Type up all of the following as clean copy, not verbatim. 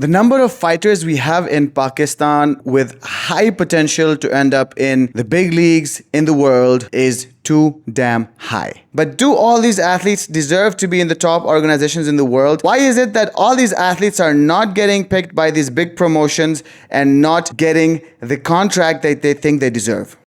The number of fighters we have in Pakistan with high potential to end up in the big leagues in the world is too damn high. But do all these athletes deserve to be in the top organizations in the world? Why is it that all these athletes are not getting picked by these big promotions and not getting the contract that they think they deserve?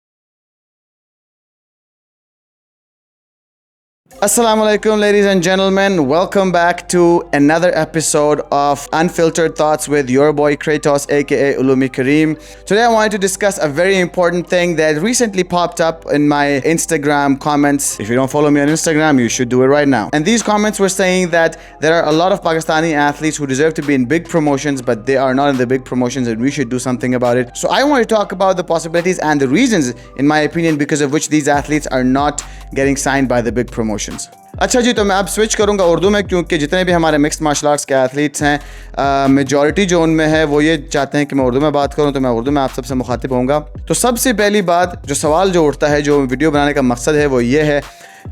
Assalamu alaikum, ladies and gentlemen. Welcome back to another episode of Unfiltered Thoughts with your boy Kratos, aka Ulumi Kareem. Today I wanted to discuss a very important thing that recently popped up in my Instagram comments. If you don't follow me on Instagram, you should do it right now. And these comments were saying that there are a lot of Pakistani athletes who deserve to be in big promotions, but they are not in the big promotions and we should do something about it. So I want to talk about the possibilities and the reasons, in my opinion, because of which these athletes are not getting signed by the big promotions. अच्छा जी, तो मैं अब switch करूंगा उर्दू में, क्योंकि जितने भी हमारे मिक्स्ड मार्शल आर्ट्स के एथलीट्स हैं, मेजॉरिटी जो उनमें है वो ये चाहते हैं कि मैं उर्दू में बात करूं, तो मैं उर्दू में आप सबसे मुखातिब होऊंगा। तो सबसे पहली बात, जो सवाल जो उठता है, जो वीडियो बनाने का मकसद है, वो ये है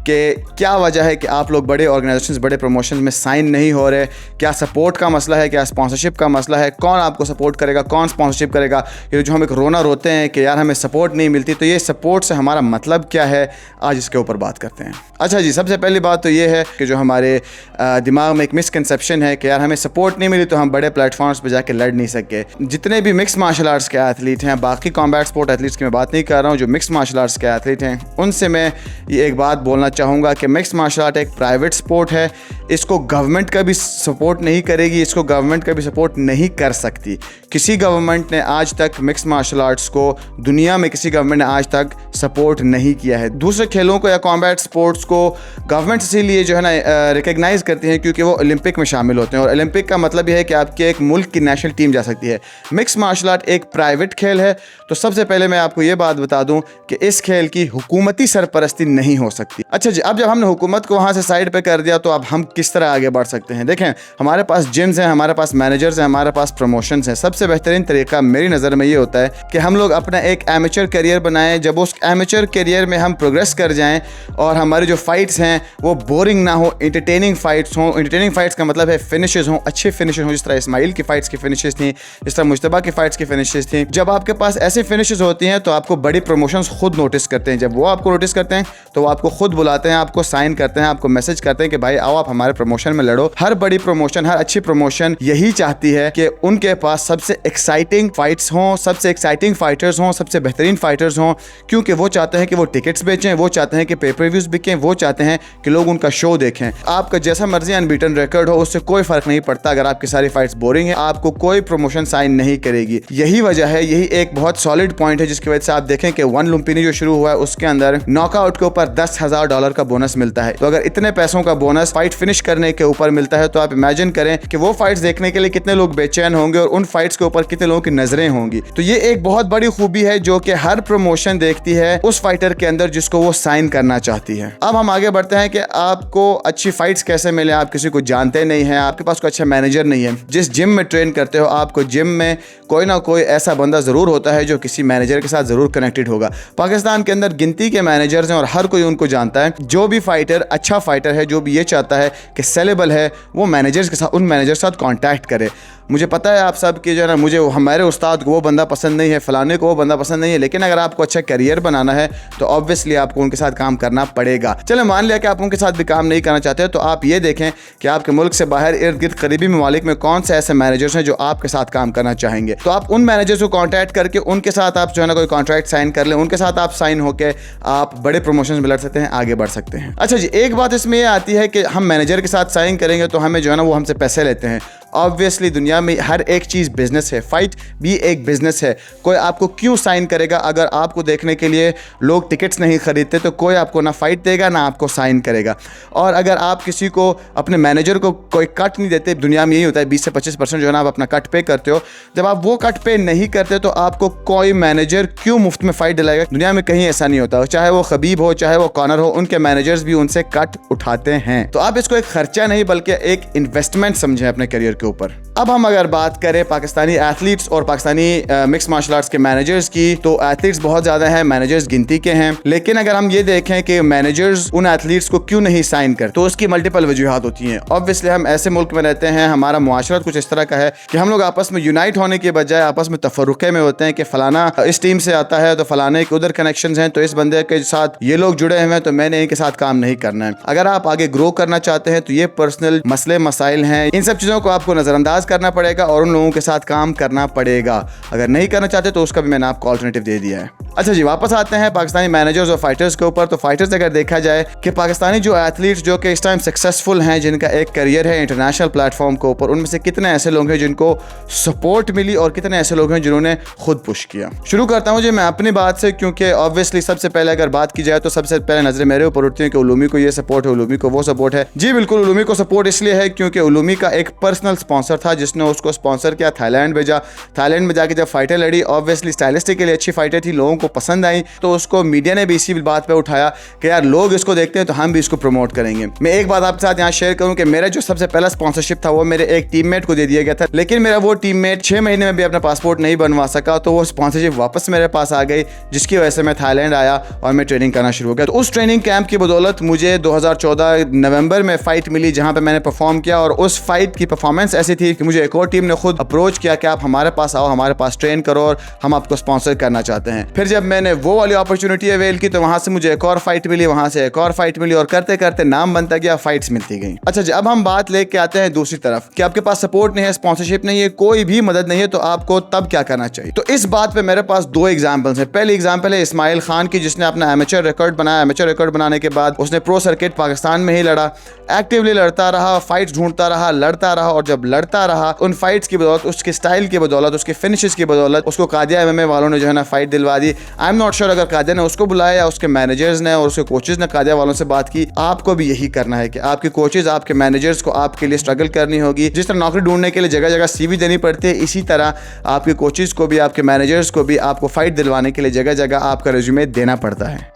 कि क्या वजह है कि आप लोग बड़े ऑर्गेनाइजेशंस, बड़े प्रमोशंस में साइन नहीं हो रहे? क्या सपोर्ट का मसला है? क्या स्पॉन्सरशिप का मसला है? कौन आपको सपोर्ट करेगा? कौन स्पॉन्सरशिप करेगा? ये जो हम एक रोना रोते हैं कि यार हमें सपोर्ट नहीं मिलती, तो ये सपोर्ट से हमारा मतलब क्या है, आज इसके ऊपर बात करते हैं। अच्छा जी, सबसे पहली बात तो ये है कि जो हमारे दिमाग में एक मिसकंसेप्शन है कि यार हमें सपोर्ट नहीं मिली तो हम बड़े प्लेटफॉर्म्स पर जाके लड़ नहीं सके। जितने भी मिक्स मार्शल आर्ट्स के एथलीट हैं, बाकी कॉम्बैट स्पोर्ट एथलीट्स की मैं बात नहीं कर रहा हूँ, जो मिक्स मार्शल आर्ट्स के एथलीट हैं, उनसे मैं ये एक बात बोलना चाहूँगा कि मिक्स मार्शल आर्ट एक प्राइवेट स्पोर्ट है। इसको गवर्नमेंट का भी सपोर्ट नहीं करेगी, इसको गवर्नमेंट का भी सपोर्ट नहीं कर सकती। किसी गवर्नमेंट ने आज तक मिक्स मार्शल आर्ट्स को, दुनिया में किसी गवर्नमेंट ने आज तक सपोर्ट नहीं किया है। दूसरे खेलों को या कॉम्बैट स्पोर्ट्स को गवर्नमेंट इसीलिए जो है ना रिकग्नाइज करती है क्योंकि वो ओलंपिक में शामिल होते हैं, और ओलंपिक का मतलब यह है कि आपके एक मुल्क की नेशनल टीम जा सकती है। मिक्स मार्शल आर्ट एक प्राइवेट खेल है, तो सबसे पहले मैं आपको ये बात बता दूं कि इस खेल की हुकूमती सरपरस्ती नहीं हो सकती। अच्छा जी, अब जब हमने हुकूमत को वहाँ से साइड पे कर दिया, तो अब हम किस तरह आगे बढ़ सकते हैं? देखें, हमारे पास जिम्स हैं, हमारे पास मैनेजर्स हैं, हमारे पास प्रमोशंस हैं। सबसे बेहतरीन तरीका मेरी नज़र में ये होता है कि हम लोग अपना एक एमेचर करियर बनाएं। जब उस एमेचर करियर में हम प्रोग्रेस कर जाएं और हमारी जो फाइट्स हैं वो बोरिंग ना हो, एंटरटेनिंग फाइट्स हों। एंटरटेनिंग फाइट्स का मतलब है फिनिशेस हों, अच्छे फिनिशेस हों, जिस तरह इस्माइल की फाइट्स की फिनिशेस थी, जिस तरह मुश्तबा की फाइट्स की फिनिशेस थी। जब आपके पास ऐसे फिनिशेस होती हैं तो आपको बड़ी प्रमोशंस खुद नोटिस करते हैं। जब वो आपको नोटिस करते हैं तो वो आपको खुद बुलाते हैं, आपको साइन करते हैं, आपको मैसेज करते हैं कि भाई आओ आप हमारे प्रमोशन में लड़ो। हर बड़ी प्रमोशन, हर अच्छी प्रमोशन यही चाहती है कि उनके पास सबसे एक्साइटिंग फाइट्स हों, सबसे एक्साइटिंग फाइटर्स हों, सबसे बेहतरीन फाइटर्स हों, क्योंकि वो चाहते हैं कि वो टिकट्स बेचें, वो चाहते हैं कि पेपर व्यूज बिकें, वो चाहते हैं कि लोग उनका शो देखें। आपका जैसा मर्जी अनबीटन रिकॉर्ड हो, उससे कोई फर्क नहीं पड़ता। अगर आपकी सारी फाइट्स बोरिंग है, आपको कोई प्रमोशन साइन नहीं करेगी। यही वजह है, यही एक बहुत सॉलिड पॉइंट है जिसकी वजह से आप देखें कि वन लुम्पिनी जो शुरू हुआ है उसके अंदर नॉकआउट के ऊपर $10,000 का बोनस मिलता है। तो अगर इतने पैसों का बोनस फाइट फिनिश करने के ऊपर मिलता है, तो आप इमेजिन करें कि वो फाइट्स देखने के लिए कितने लोग बेचैन होंगे और उन फाइट्स के ऊपर कितने लोगों की नजरें होंगी। तो ये एक बहुत बड़ी खूबी है जो कि हर प्रमोशन देखती है उस फाइटर के अंदर जिसको वो साइन करना चाहती है। अब हम आगे बढ़ते हैं कि आपको अच्छी फाइट्स कैसे मिले। आप किसी को जानते नहीं हैं, आपके पास कोई अच्छा मैनेजर नहीं है। जिस जिम में ट्रेन करते हो, आपको जिम में कोई ना कोई ऐसा बंदा जरूर होता है जो किसी मैनेजर के साथ जरूर कनेक्टेड होगा। पाकिस्तान के अंदर गिनती के मैनेजर्स हैं और हर कोई उनको जानता है। जो भी फाइटर अच्छा फाइटर है, जो भी ये चाहता है कि सेलेबल है, वो मैनेजर्स के साथ, उन मैनेजर के साथ कांटेक्ट करे। मुझे पता है आप सब कि जो है ना, मुझे हमारे उस्ताद को वो बंदा पसंद नहीं है, फलाने को वो बंदा पसंद नहीं है, लेकिन अगर आपको अच्छा करियर बनाना है तो ऑब्वियसली आपको उनके साथ काम करना पड़ेगा। चलो मान लिया कि आप उनके साथ भी काम नहीं करना चाहते, तो आप ये देखें कि आपके मुल्क से बाहर इर्द गिर्द करीबी ममालिक में कौन से ऐसे मैनेजर्स हैं जो आपके साथ काम करना चाहेंगे। तो आप उन मैनेजर्स को कॉन्टैक्ट करके उनके साथ आप जो है ना कोई कॉन्ट्रैक्ट साइन कर लें, उनके साथ आप साइन होकर आप बड़े प्रमोशन में लड़ सकते हैं, आगे बढ़ सकते हैं। अच्छा जी, एक बात इसमें यह आती है कि हम मैनेजर के साथ साइन करेंगे तो हमें जो है ना वो हमसे पैसे लेते हैं। ऑब्वियसली दुनिया में हर एक चीज़ बिजनेस है, फाइट भी एक बिजनेस है। कोई आपको क्यों साइन करेगा? अगर आपको देखने के लिए लोग टिकट्स नहीं खरीदते तो कोई आपको ना फाइट देगा ना आपको साइन करेगा। और अगर आप किसी को, अपने मैनेजर को कोई कट नहीं देते, दुनिया में यही होता है 20 से 25% जो है ना आप अपना कट पे करते हो। जब आप वो कट पे नहीं करते तो आपको कोई मैनेजर क्यों मुफ्त में फाइट दिलाएगा? दुनिया में कहीं ऐसा नहीं होता। चाहे वो खबीब हो, चाहे वो कॉनर हो, उनके मैनेजर्स भी उनसे कट उठाते हैं। तो आप इसको एक खर्चा नहीं बल्कि एक इन्वेस्टमेंट समझें अपने करियर के ऊपर। अब हम अगर बात करें पाकिस्तानी एथलीट्स और पाकिस्तानी मिक्स मार्शल आर्ट्स के मैनेजर्स की, तो एथलीट्स बहुत ज़्यादा हैं, मैनेजर्स गिनती के हैं। लेकिन अगर हम ये देखें कि मैनेजर्स उन एथलीट्स को क्यों नहीं साइन करते, तो उसकी मल्टीपल वजूहात होती हैं। ऑब्वियसली हम ऐसे मुल्क में रहते हैं, हमारा मुआशरत कुछ इस तरह का है कि हम लोग आपस में यूनाइट होने के बजाय आपस में तफरुक़े में होते हैं कि फ़लाना इस टीम से आता है तो फ़लाने के उधर कनेक्शंस हैं, तो इस बंदे के साथ ये लोग जुड़े हुए हैं तो मैंने इनके साथ काम नहीं करना है। अगर आप आगे ग्रो करना चाहते हैं तो ये पर्सनल मसले मसाइल हैं, इन सब चीज़ों को आपको नज़रअंदाज करना पड़ेगा और उन लोगों के साथ काम करना पड़ेगा। अगर नहीं करना चाहते तो उसका भी मैंने आपको ऑल्टरनेटिव दे दिया है। अच्छा जी, वापस आते हैं पाकिस्तानी मैनेजर्स और फाइटर्स के ऊपर। तो फाइटर्स अगर देखा जाए कि पाकिस्तानी जो एथलीट्स जो कि इस टाइम सक्सेसफुल हैं, जिनका एक करियर है इंटरनेशनल प्लेटफॉर्म के ऊपर, उनमें से कितने ऐसे लोग हैं जिनको सपोर्ट मिली और कितने ऐसे लोग हैं जिन्होंने खुद पुश किया। शुरू करता हूं जी मैं अपनी बात से, क्योंकि ऑब्वियसली सबसे पहले अगर बात की जाए तो सबसे पहले नजर मेरे ऊपर उठती है कि उलूमी को ये सपोर्ट है, उलूमी को वो सपोर्ट है। जी बिल्कुल, उलूमी को सपोर्ट इसलिए है क्योंकि उलूमी का एक पर्सनल स्पॉन्सर था जिसने उसको स्पॉन्सर किया, थाईलैंड भेजा। थाईलैंड में जाके जब फाइटर लड़ी, ऑब्वियसली स्टाइलिस्टिकली अच्छी फाइटर थी, लोगों को पसंद आई, तो उसको मीडिया ने भी इसी बात पे उठाया कि यार लोग इसको देखते हैं तो हम भी इसको प्रमोट करेंगे। मैं एक बात आपके साथ यहाँ शेयर करूं कि मेरा जो सबसे पहला स्पॉन्सरशिप था वो मेरे एक टीममेट को दे दिया गया था, लेकिन मेरा वो टीममेट 6 महीने में भी अपना पासपोर्ट नहीं बनवा सका, तो वो स्पॉन्सरशिप वापस मेरे पास आ गई, जिसकी वजह से मैं थाईलैंड आया और मैं ट्रेनिंग करना शुरू हो गया। तो उस ट्रेनिंग कैंप की बदौलत मुझे 2014 नवंबर में फ़ाइट मिली जहाँ पर मैंने परफॉर्म किया, और उस फाइट की परफॉर्मेंस ऐसी थी कि मुझे एक और टीम ने खुद अप्रोच किया कि आप हमारे पास आओ, हमारे पास ट्रेन करो और हम आपको स्पॉन्सर करना चाहते हैं। फिर जब मैंने वो वाली अपॉर्चुनिटी अवेल की तो वहाँ से मुझे एक और फाइट मिली, वहाँ से एक और फाइट मिली, और करते करते नाम बनता गया, फाइट्स मिलती गई। अच्छा जी, अब हम बात लेके आते हैं दूसरी तरफ कि आपके पास सपोर्ट नहीं है, स्पॉन्सरशिप नहीं है, कोई भी मदद नहीं है, तो आपको तब क्या करना चाहिए। तो इस बात पे मेरे पास 2 एग्जांपल्स हैं। पहली एग्जांपल है इस्माइल खान की, जिसने अपना एमेचर रिकॉर्ड बनाया। एमेचर रिकॉर्ड बनाने के बाद उसने प्रो सर्किट पाकिस्तान में ही लड़ा, एक्टिवली लड़ता रहा, फाइट्स ढूंढता रहा, लड़ता रहा, और जब लड़ता रहा उन फाइट्स की बदौलत, उसके स्टाइल की बदौलत, उसके फिनिशेस की बदौलत उसको कादिया एमएमए वालों ने जो है ना फाइट दिलवा दी। आई एम नॉट श्योर अगर कादिया ने उसको बुलाया या उसके मैनेजर्स ने और उसके कोचेज ने कादिया वालों से बात की। आपको भी यही करना है कि आपके कोचेज, आपके मैनेजर्स को आपके लिए स्ट्रगल करनी होगी। जिस तरह नौकरी ढूंढने के लिए जगह जगह सीवी देनी पड़ती है, इसी तरह आपके कोचेज को भी, आपके मैनेजर्स को भी आपको फाइट दिलवाने के लिए जगह जगह आपका रिज्यूमे देना पड़ता है।